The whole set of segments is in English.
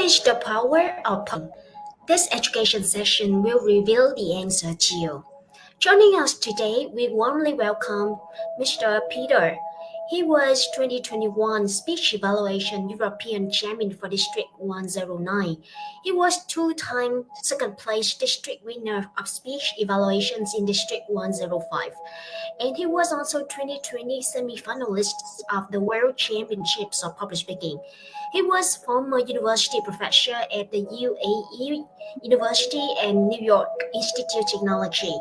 is the power of public? This education session will reveal the answer to you. Joining us today, we warmly welcome Mr. Peter. He was 2021 Speech Evaluation European Champion for District 109. He was two-time second place district winner of speech evaluations in District 105. And he was also 2020 semi-finalist of the World Championships of Public Speaking. He was former university professor at the UAE University and New York Institute of Technology.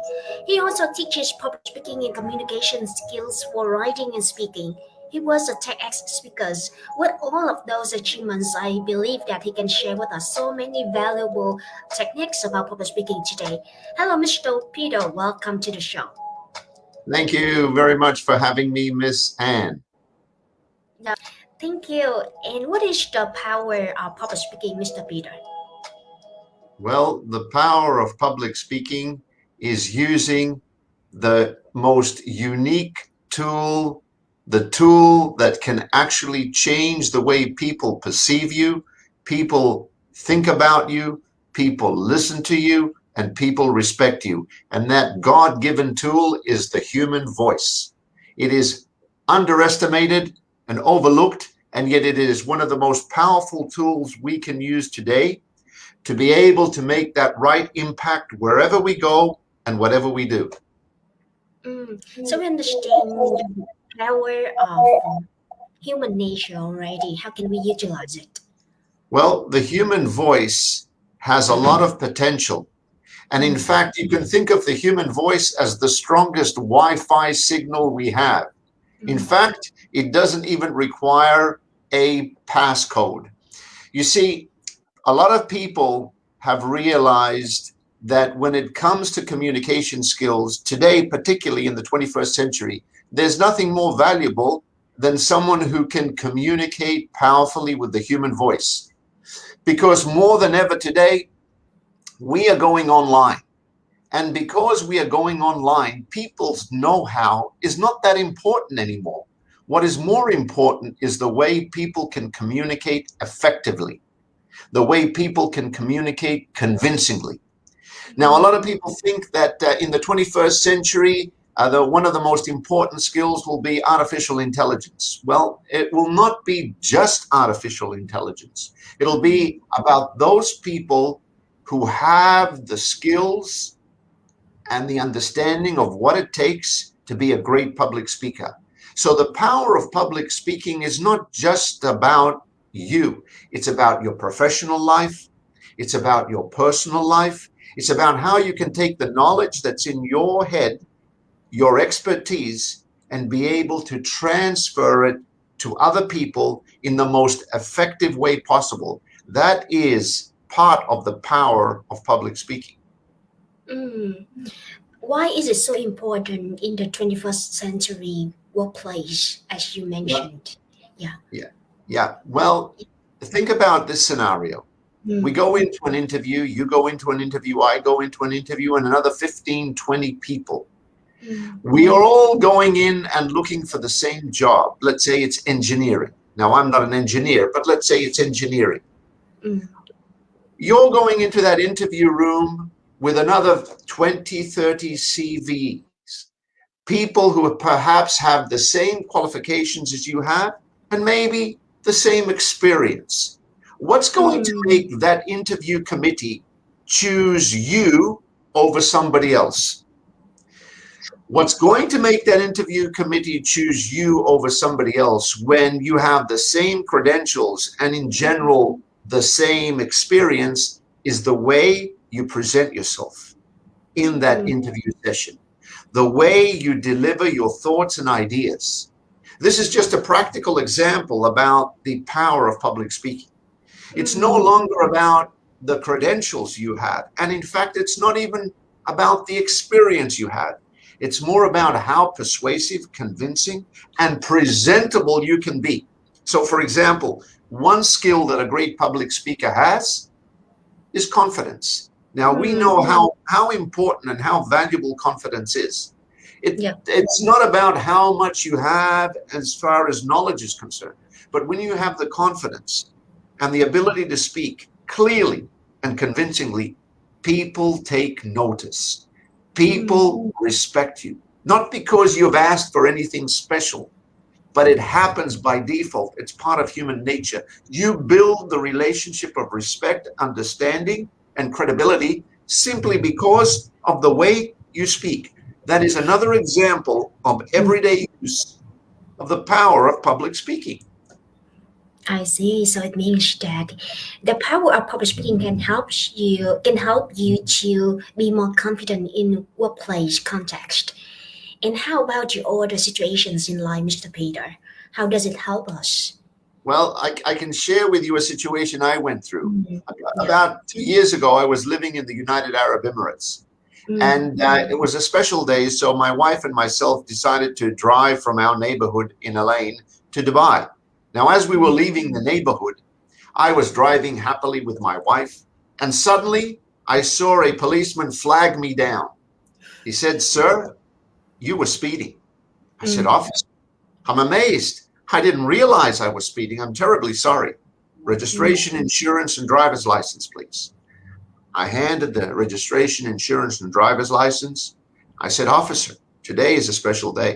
He also teaches public speaking and communication skills for writing and speaking. He was a TEDx speaker. With all of those achievements, I believe that he can share with us so many valuable techniques about public speaking today. Hello, Mr. Peter. Welcome to the show. Thank you very much for having me, Miss Anne. Thank you. And what is the power of public speaking, Mr. Peter? Well, the power of public speaking is using the most unique tool, the tool that can actually change the way people perceive you, people think about you, people listen to you, and people respect you. And that God-given tool is the human voice. It is underestimated and overlooked, and yet it is one of the most powerful tools we can use today to be able to make that right impact wherever we go and whatever we do. So we understand the power of human nature already. How can we utilize it? Well, the human voice has a lot of potential. And in fact, you can think of the human voice as the strongest Wi-Fi signal we have. In fact, it doesn't even require a passcode. You see, a lot of people have realized that when it comes to communication skills today, particularly in the 21st century, there's nothing more valuable than someone who can communicate powerfully with the human voice. Because more than ever today, we are going online. And because we are going online, people's know-how is not that important anymore. What is more important is the way people can communicate effectively, the way people can communicate convincingly. Now, a lot of people think that in the 21st century, one of the most important skills will be artificial intelligence. Well, it will not be just artificial intelligence. It'll be about those people who have the skills and the understanding of what it takes to be a great public speaker. So the power of public speaking is not just about you. It's about your professional life. It's about your personal life. It's about how you can take the knowledge that's in your head, your expertise, and be able to transfer it to other people in the most effective way possible. That is part of the power of public speaking. Why is it so important in the 21st century workplace, as you mentioned? Yeah. Well, think about this scenario. We go into an interview, you go into an interview, I go into an interview, and another 15, 20 people. We are all going in and looking for the same job. Let's say it's engineering. Now, I'm not an engineer, but let's say it's engineering. You're going into that interview room with another 20, 30 CVs, people who perhaps have the same qualifications as you have, and maybe the same experience. What's going to make that interview committee choose you over somebody else? What's going to make that interview committee choose you over somebody else when you have the same credentials and in general the same experience is the way you present yourself in that interview session, the way you deliver your thoughts and ideas. This is just a practical example about the power of public speaking. It's no longer about the credentials you had. And in fact, it's not even about the experience you had. It's more about how persuasive, convincing, and presentable you can be. So, for example, one skill that a great public speaker has is confidence. Now, we know how important and how valuable confidence is. It's not about how much you have as far as knowledge is concerned, but when you have the confidence and the ability to speak clearly and convincingly, people take notice. People respect you, not because you've asked for anything special, but it happens by default. It's part of human nature. You build the relationship of respect, understanding, and credibility simply because of the way you speak. That is another example of everyday use of the power of public speaking. I see. So it means that the power of public speaking can help you to be more confident in workplace context. And how about your other situations in life, Mr. Peter? How does it help us? Well, I can share with you a situation I went through. Yeah. About 2 years ago, I was living in the United Arab Emirates. And it was a special day, so my wife and myself decided to drive from our neighborhood in Al to Dubai. Now, as we were leaving the neighborhood, I was driving happily with my wife, and suddenly I saw a policeman flag me down. He said, "Sir, you were speeding." I said, "Officer, I'm amazed. I didn't realize I was speeding. I'm terribly sorry. Registration, insurance, and driver's license, please." I handed the registration, insurance, and driver's license. I said, "Officer, today is a special day."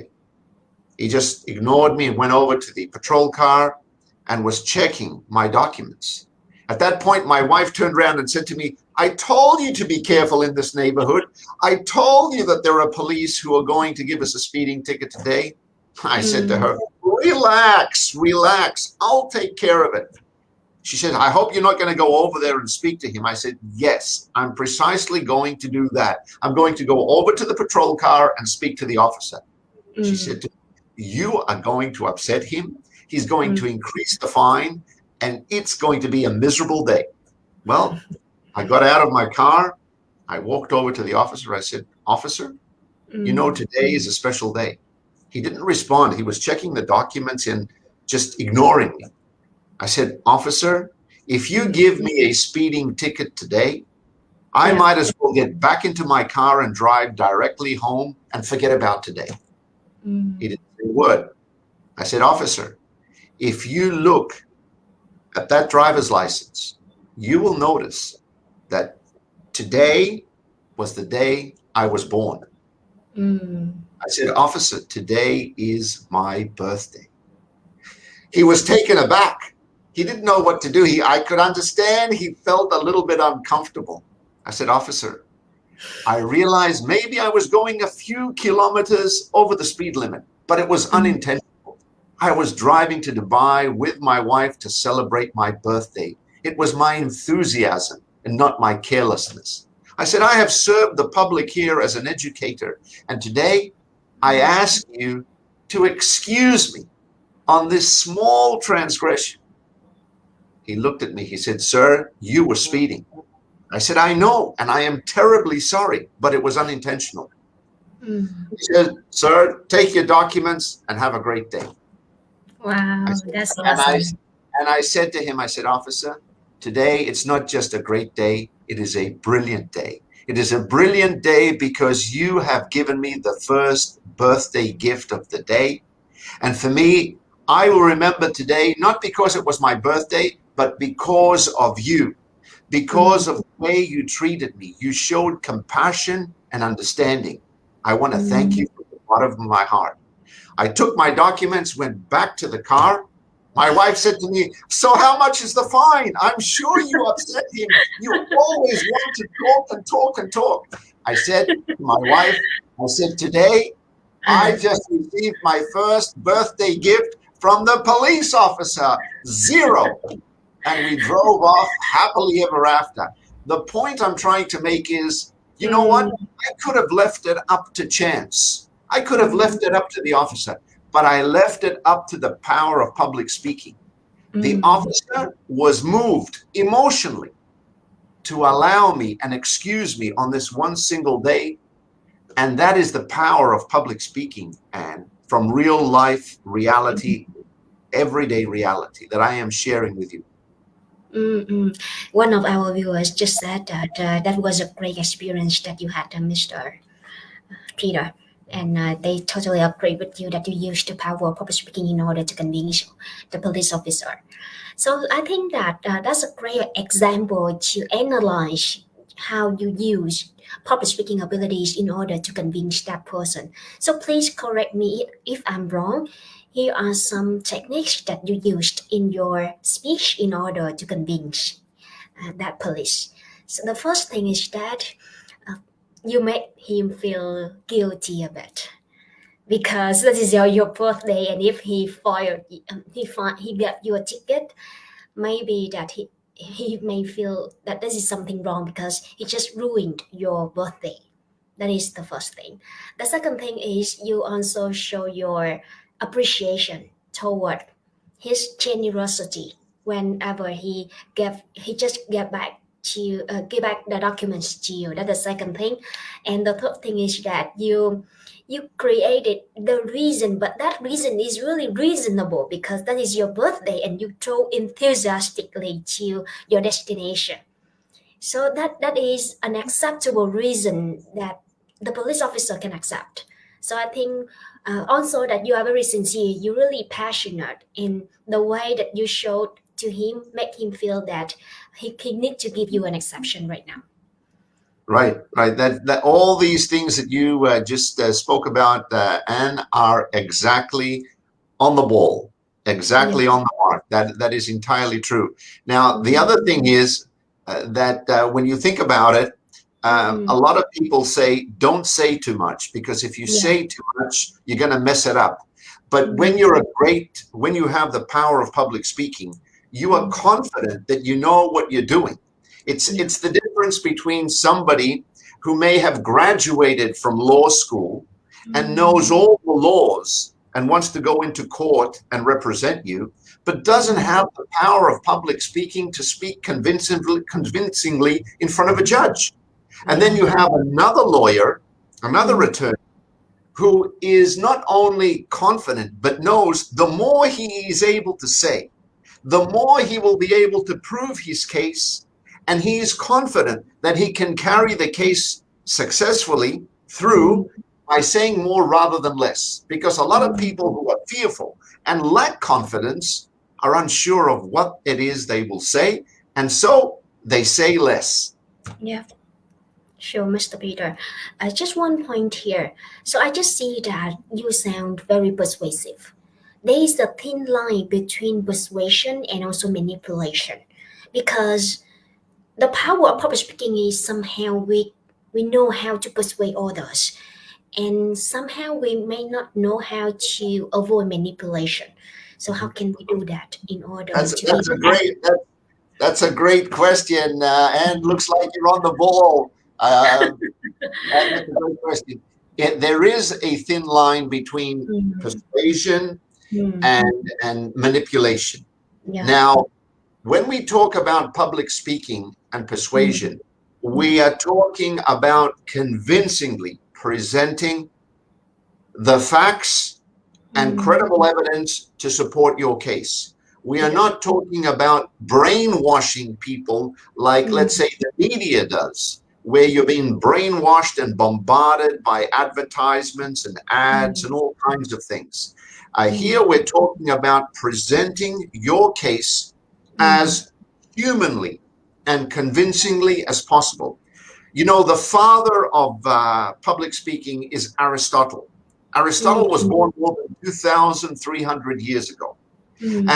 He just ignored me and went over to the patrol car and was checking my documents. At that point, my wife turned around and said to me, "I told you to be careful in this neighborhood. I told you that there are police who are going to give us a speeding ticket today." I said to her, "Relax, relax. I'll take care of it." She said, "I hope you're not going to go over there and speak to him." I said, "Yes, I'm precisely going to do that. I'm going to go over to the patrol car and speak to the officer." She said, "You are going to upset him. He's going to increase the fine, and it's going to be a miserable day." Well, I got out of my car. I walked over to the officer. I said, "Officer, you know, today is a special day." He didn't respond. He was checking the documents and just ignoring me. I said, "Officer, if you give me a speeding ticket today, I might as well get back into my car and drive directly home and forget about today." He didn't say a word. I said, "Officer, if you look at that driver's license, you will notice that today was the day I was born." I said, "Officer, today is my birthday." He was taken aback. He didn't know what to do. I could understand he felt a little bit uncomfortable. I said, "Officer, I realized maybe I was going a few kilometers over the speed limit, but it was unintentional. I was driving to Dubai with my wife to celebrate my birthday. It was my enthusiasm and not my carelessness." I said, "I have served the public here as an educator, and today I ask you to excuse me on this small transgression." He looked at me. He said, "Sir, you were speeding." I said, "I know, and I am terribly sorry, but it was unintentional." He said, "Sir, take your documents and have a great day." Wow, Said, that's and I awesome. and I said to him, I said, "Officer, today it's not just a great day, it is a brilliant day. It is a brilliant day because you have given me the first birthday gift of the day. And for me, I will remember today, not because it was my birthday, but because of you, because of the way you treated me. You showed compassion and understanding. I want to thank you from the bottom of my heart." I took my documents, went back to the car. My wife said to me, "So how much is the fine? I'm sure you upset him. You always want to talk and talk and talk." I said to my wife, I said, "Today, I just received my first birthday gift from the police officer, 0. And we drove off happily ever after. The point I'm trying to make is, you know what? I could have left it up to chance. I could have left it up to the officer, but I left it up to the power of public speaking. The officer was moved emotionally to allow me and excuse me on this one single day. And that is the power of public speaking, and from real life reality, everyday reality that I am sharing with you. One of our viewers just said that that was a great experience that you had, Mr. Peter. And they totally agree with you that you use the power of public speaking in order to convince the police officer. So I think that that's a great example to analyze how you use public speaking abilities in order to convince that person. So please correct me if I'm wrong. Here are some techniques that you used in your speech in order to convince that police. So the first thing is that uh, you make him feel guilty a bit because this is your birthday, and if he fired, he got you a ticket, maybe that he may feel that this is something wrong because he just ruined your birthday. That is the first thing. The second thing is you also show your appreciation toward his generosity whenever he just give back the documents to you. That's the second thing. And the third thing is that you created the reason, but that reason is really reasonable because that is your birthday and you go enthusiastically to your destination. So that is an acceptable reason that the police officer can accept. So I think also that you are very sincere, you're really passionate in the way that you showed to him, make him feel that he need to give you an exception right now. Right, right. That all these things that you just spoke about, Anne, are exactly on the ball, Yeah. exactly on the mark. That is entirely true. Now, the Mm, other thing is that when you think about it, mm, a lot of people say, don't say too much, because if you yeah. say too much, you're going to mess it up. But Mm, when you have the power of public speaking, you are mm, confident that you know what you're doing. yeah. It's the difference between somebody who may have graduated from law school and knows Mm, all the laws and wants to go into court and represent you, but doesn't mm, have the power of public speaking to speak convincingly in front of a judge. And then yeah. you have another lawyer, another Mm, attorney, who is not only confident, but knows the more he is able to say, the more he will be able to prove his case. And he is confident that he can carry the case successfully mm, through by saying more rather than less. Because a lot of mm, people who are fearful and lack confidence are unsure of what it is they will say. And so they say less. yeah. Sure, Mr. Peter. Just one point here. So I just see that you sound very persuasive. There is a thin line between persuasion and also manipulation, because the power of public speaking is somehow we know how to persuade others, and somehow we may not know how to avoid manipulation. So how can we do that in order That's to be that's a effective? great that's a great question, and looks like you're on the ball. Uh, That's a great question. There is a thin line between Mm, persuasion mm, and manipulation. yeah. Now, when we talk about public speaking and Mm, persuasion, yeah. we are talking about convincingly presenting the facts and Mm, credible evidence to support your case. We are yeah. not talking about brainwashing people like, Mm, let's say, the media does, where you're being brainwashed and bombarded by advertisements and ads mm, and all kinds of things. mm, Here we're talking about presenting your case mm, as humanly and convincingly as possible. You know, the father of public speaking is Aristotle. Aristotle was mm, born more than 2,300 years ago. mm,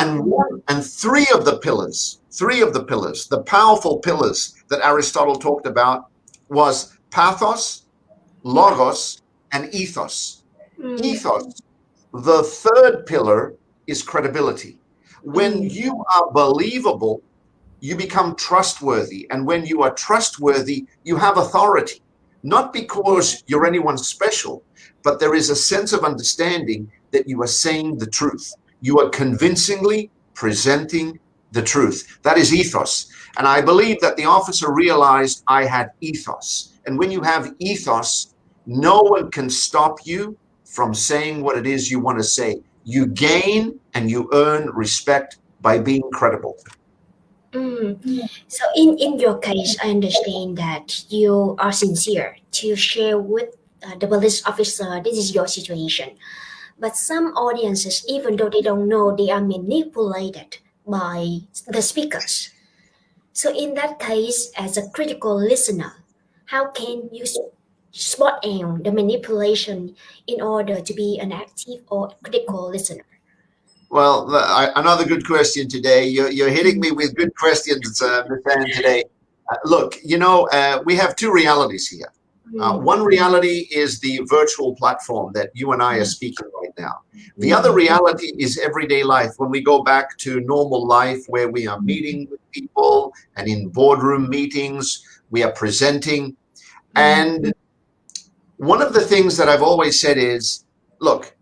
And three of the pillars, the powerful pillars that Aristotle talked about was pathos, logos, and ethos. mm, Ethos, the third pillar, is credibility. When mm, you are believable, you become trustworthy. And when you are trustworthy, you have authority, not because you're anyone special, but there is a sense of understanding that you are saying the truth. You are convincingly presenting the truth. That is ethos. And I believe that the officer realized I had ethos. And when you have ethos, no one can stop you from saying what it is you want to say. You gain and you earn respect by being credible. mm. So in your case, I understand that you are sincere to share with the police officer, this is your situation. But some audiences, even though they don't know, they are manipulated by the speakers. So in that case, as a critical listener, how can you spot out the manipulation in order to be an active or critical listener? Well, another good question today. You're hitting me with good questions, Ms. Ann, today. Look, we have two realities here. One reality is the virtual platform that you and I are speaking right now. The other reality is everyday life. When we go back to normal life, where we are meeting with people and in boardroom meetings, we are presenting. And one of the things that I've always said is, look,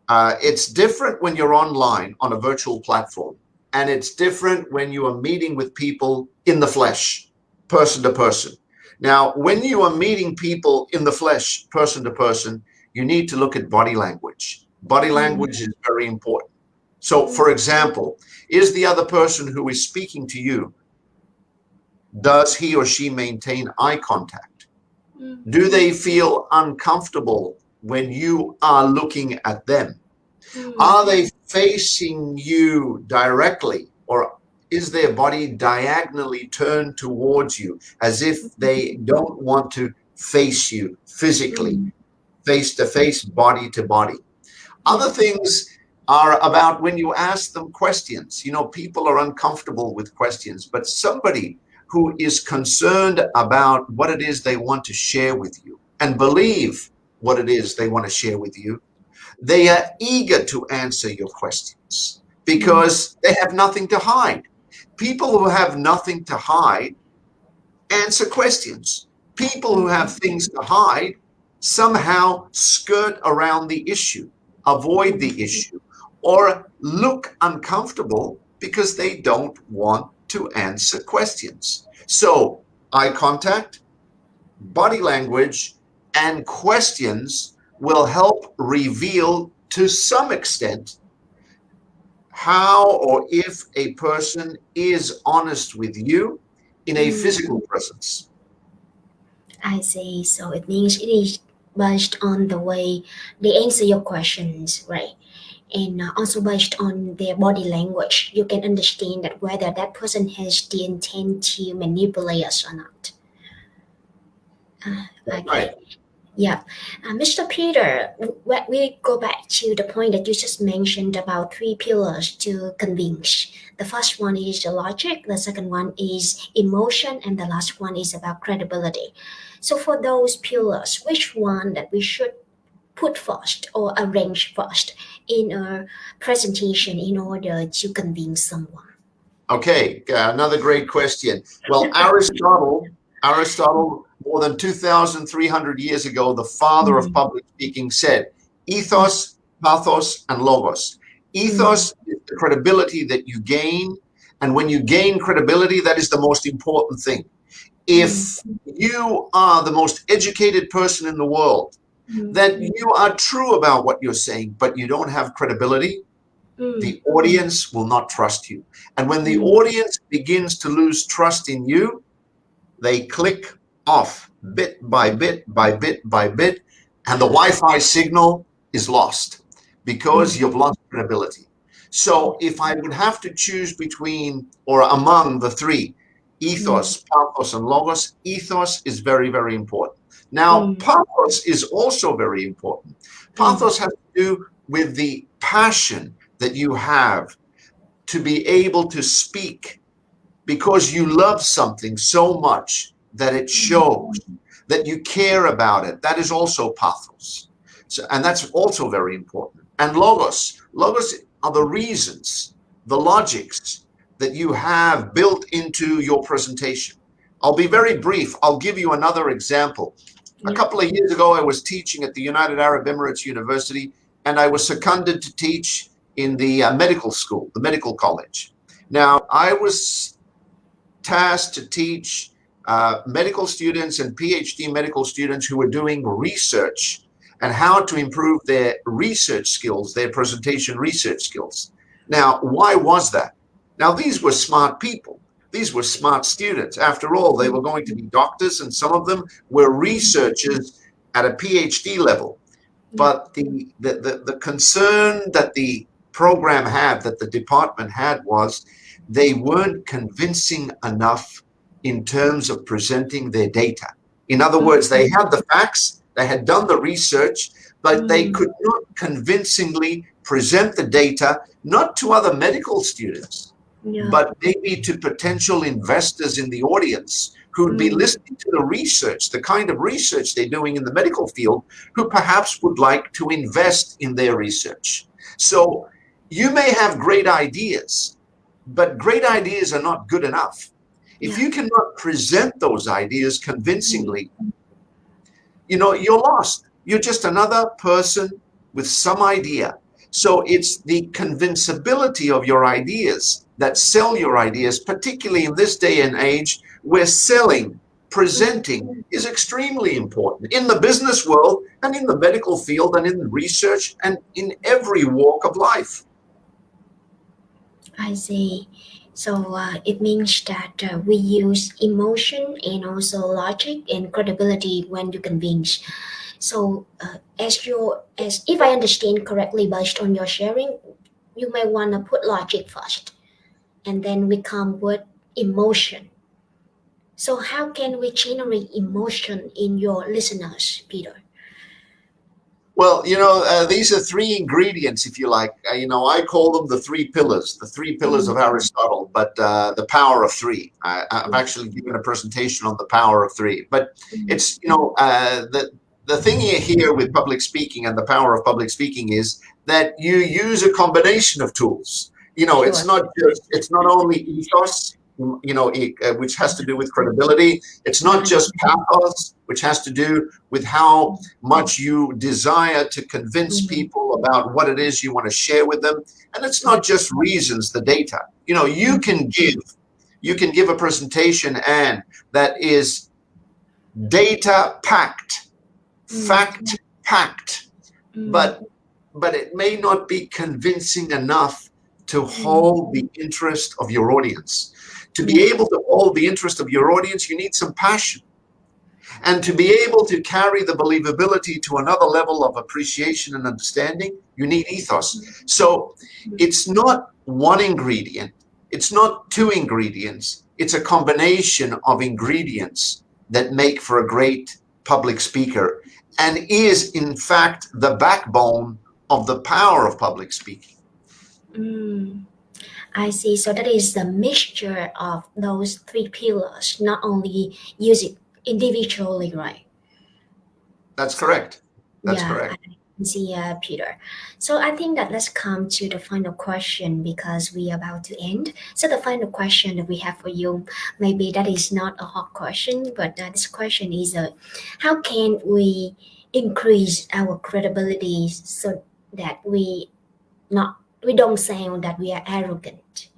it's different when you're online on a virtual platform, and it's different when you are meeting with people in the flesh, person to person. Now, when you are meeting people in the flesh, person to person, you need to look at body language. Body language is very important. So, for example, is the other person who is speaking to you, does he or she maintain eye contact? Do they feel uncomfortable when you are looking at them? Are they facing you directly, or is their body diagonally turned towards you as if they don't want to face you physically, face to face, body to body? Other things are about when you ask them questions. People are uncomfortable with questions, but somebody who is concerned about what it is they want to share with you and believe what it is they want to share with you, they are eager to answer your questions because they have nothing to hide. People who have nothing to hide answer questions. People who have things to hide somehow skirt around the issue, avoid the issue, or look uncomfortable because they don't want to answer questions. So, eye contact, body language, and questions will help reveal to some extent how or if a person is honest with you in a physical presence. I see. So it means it is based on the way they answer your questions, right? And also based on their body language, you can understand that whether that person has the intent to manipulate us or not. That's right. Okay. Yeah. Mr. Peter, we go back to the point that you just mentioned about three pillars to convince. The first one is the logic, the second one is emotion, and the last one is about credibility. So, for those pillars, which one that we should put first or arrange first in a presentation in order to convince someone? Okay, another great question. Well, Aristotle, more than 2,300 years ago, the father of public speaking, said, ethos, pathos, and logos. Ethos is the credibility that you gain, and when you gain credibility, that is the most important thing. If you are the most educated person in the world, that you are true about what you're saying, but you don't have credibility, the audience will not trust you. And when the audience begins to lose trust in you, they click off bit by bit by bit by bit, and the Wi-Fi signal is lost because you've lost credibility. So if I would have to choose between or among the three, ethos, pathos, and logos, ethos is very, very important. Now, pathos is also very important. Pathos has to do with the passion that you have to be able to speak because you love something so much that it shows that you care about it. That is also pathos. So, and that's also very important. And logos are the reasons, the logics that you have built into your presentation. I'll be very brief. I'll give you another example. A couple of years ago, I was teaching at the United Arab Emirates University, and I was seconded to teach in the medical school, the medical college. Now, I was tasked to teach medical students and PhD medical students who were doing research and how to improve their research skills, their presentation research skills. Now, why was that? Now, these were smart people. These were smart students. After all, they were going to be doctors, and some of them were researchers at a PhD level. But the concern that the program had, that the department had, was they weren't convincing enough in terms of presenting their data. In other words, they had the facts, they had done the research, but they could not convincingly present the data, not to other medical students, but maybe to potential investors in the audience who'd be listening to the research, the kind of research they're doing in the medical field, who perhaps would like to invest in their research. So you may have great ideas, but great ideas are not good enough. If you cannot present those ideas convincingly, you're lost. You're just another person with some idea. So it's the convincibility of your ideas that sell your ideas, particularly in this day and age where selling, presenting is extremely important in the business world and in the medical field and in research and in every walk of life. I see. So it means that we use emotion and also logic and credibility when you convince. So as if I understand correctly based on your sharing, you may want to put logic first, and then we come with emotion. So how can we generate emotion in your listeners, Peter? Well, these are three ingredients, if you like. I call them the three pillars of Aristotle, but the power of three. I've actually given a presentation on the power of three. But it's, the thing here with public speaking and the power of public speaking is that you use a combination of tools. Sure. It's not only ethos, which has to do with credibility. It's not just pathos, which has to do with how much you desire to convince people about what it is you want to share with them. And it's not just reasons, the data. You can give a presentation, and that is data packed, fact packed, but it may not be convincing enough to hold the interest of your audience. To be able to hold the interest of your audience, you need some passion. And to be able to carry the believability to another level of appreciation and understanding, you need ethos. So it's not one ingredient. It's not two ingredients. It's a combination of ingredients that make for a great public speaker and is, in fact, the backbone of the power of public speaking. I see. So that is the mixture of those three pillars, not only use it individually, right? That's correct. That's correct. I see, Peter. So I think that let's come to the final question because we are about to end. So the final question that we have for you, maybe that is not a hard question, but this question is, how can we increase our credibility so that we don't sound that we are arrogant?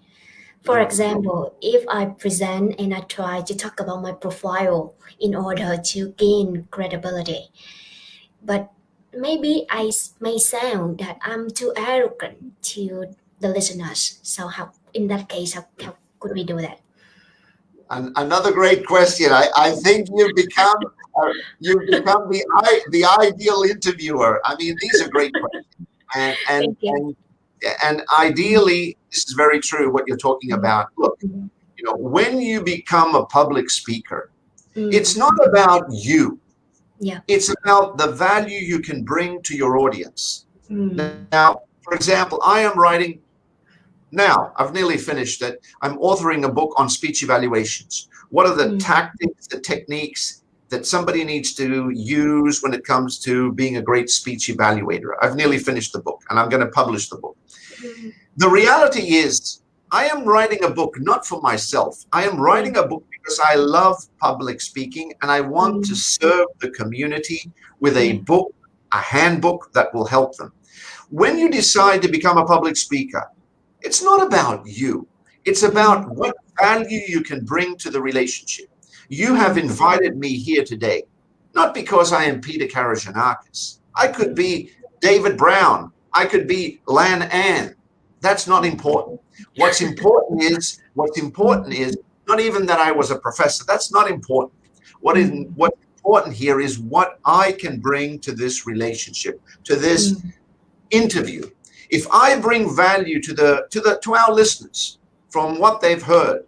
For example, if I present and I try to talk about my profile in order to gain credibility, but maybe I may sound that I'm too arrogant to the listeners. So in that case, how could we do that? Another great question. I think you've become the ideal interviewer. I mean, these are great questions. And ideally, this is very true what you're talking about. Look, when you become a public speaker, it's not about you. Yeah. It's about the value you can bring to your audience. Now, for example, I am writing now, I've nearly finished it. I'm authoring a book on speech evaluations. What are the tactics, the techniques that somebody needs to use when it comes to being a great speech evaluator? I've nearly finished the book, and I'm going to publish the book. The reality is, I am writing a book not for myself. I am writing a book because I love public speaking, and I want to serve the community with a book, a handbook that will help them. When you decide to become a public speaker, it's not about you. It's about what value you can bring to the relationship. You have invited me here today, not because I am Peter Karagianakis. I could be David Brown. I could be Lan Ann. That's not important. What's important is not even that I was a professor. That's not important. What's important here is what I can bring to this relationship, to this interview. If I bring value to our listeners from what they've heard,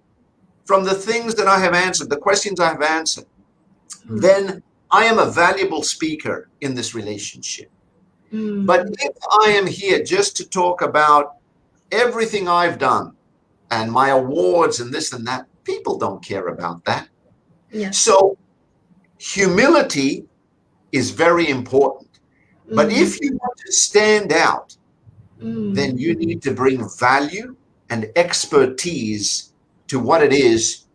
from the things that I have answered, the questions I have answered, then I am a valuable speaker in this relationship. But if I am here just to talk about everything I've done and my awards and this and that, people don't care about that. Yeah. So humility is very important. But if you want to stand out, then you need to bring value and expertise to what it is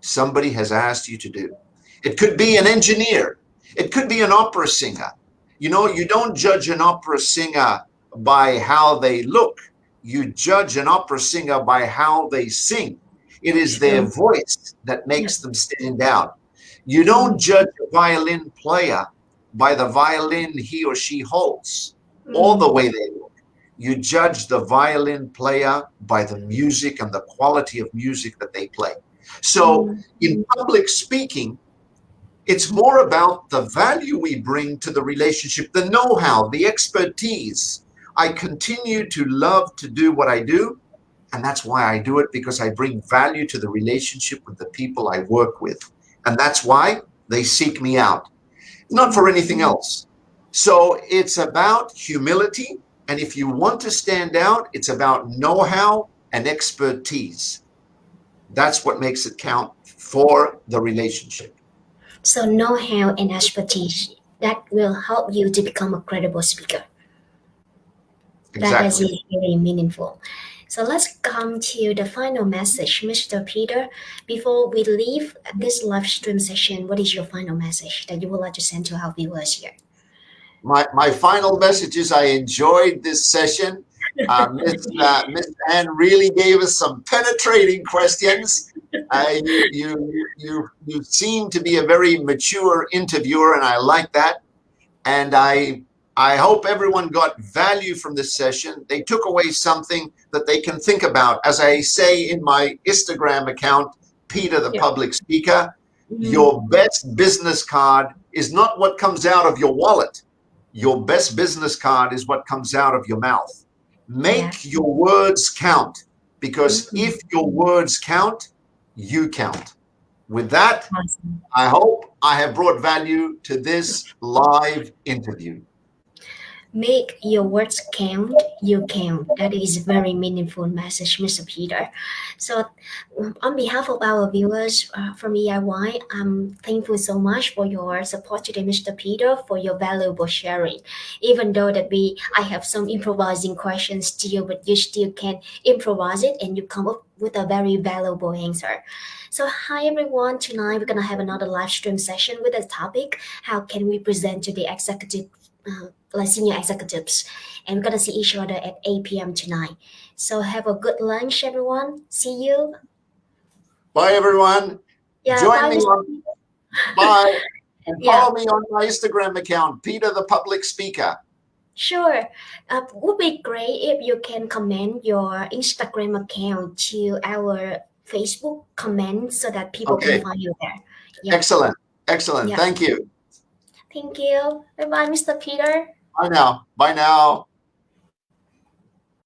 somebody has asked you to do. It could be an engineer. It could be an opera singer. You know, you don't judge an opera singer by how they look. You judge an opera singer by how they sing. It is their voice that makes them stand out. You don't judge a violin player by the violin he or she holds or the way they look. You judge the violin player by the music and the quality of music that they play. So in public speaking, it's more about the value we bring to the relationship, the know-how, the expertise. I continue to love to do what I do, and that's why I do it, because I bring value to the relationship with the people I work with. And that's why they seek me out, not for anything else. So it's about humility, and if you want to stand out, it's about know-how and expertise. That's what makes it count for the relationship. So know-how and expertise that will help you to become a credible speaker. That is very meaningful. So let's come to the final message, Mr. Peter. Before we leave this live stream session, what is your final message that you would like to send to our viewers here? My final message is I enjoyed this session. Miss Anne really gave us some penetrating questions. You seem to be a very mature interviewer, and I like that. And I hope everyone got value from this session. They took away something that they can think about. As I say in my Instagram account, Peter the Public Speaker, your best business card is not what comes out of your wallet. Your best business card is what comes out of your mouth. Make your words count, because if your words count, you count. With that, I hope I have brought value to this live interview. Make your words count, you count. That is a very meaningful message, Mr. Peter. So on behalf of our viewers from EIY, I'm thankful so much for your support today, Mr. Peter, for your valuable sharing. Even though that I have some improvising questions still, but you still can improvise it and you come up with a very valuable answer. So hi everyone, tonight we're going to have another live stream session with a topic, how can we present to the senior executives, and we're gonna see each other at 8 p.m. tonight. So have a good lunch, everyone. See you. Bye, everyone. Join me on. Bye, and follow me on my Instagram account, Peter the Public Speaker. Sure. Would be great if you can comment your Instagram account to our Facebook comment so that people can find you there. Excellent. Thank you. Thank you. Bye-bye, Mr. Peter. Bye now.